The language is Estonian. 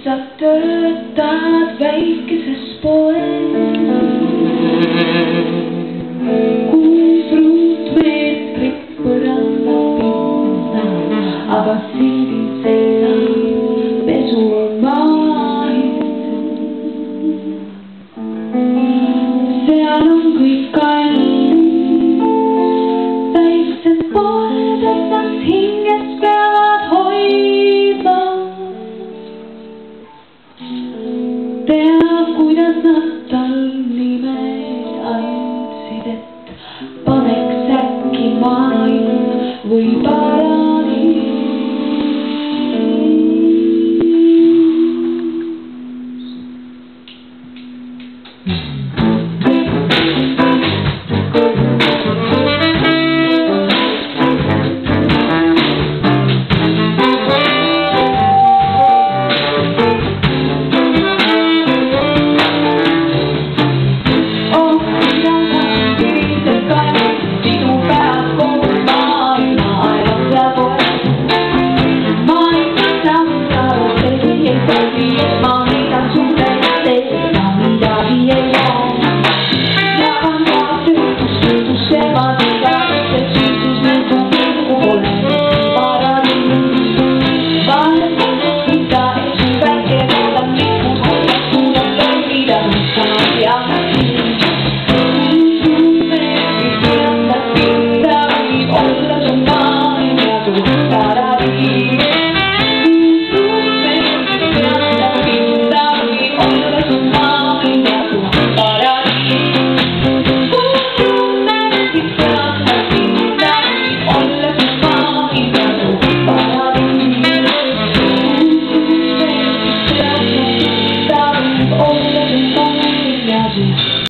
sa töötad väikeses poes, 6 ruutmeetrit põranda pinda, aga sildid seisab, pesu on maailm. Seal on kõik kallis, väiksed poed ennast hinges peavad hoidma. Tea, kuidas nad tal nimed andsid, et paneks äkki maailm või paradiis.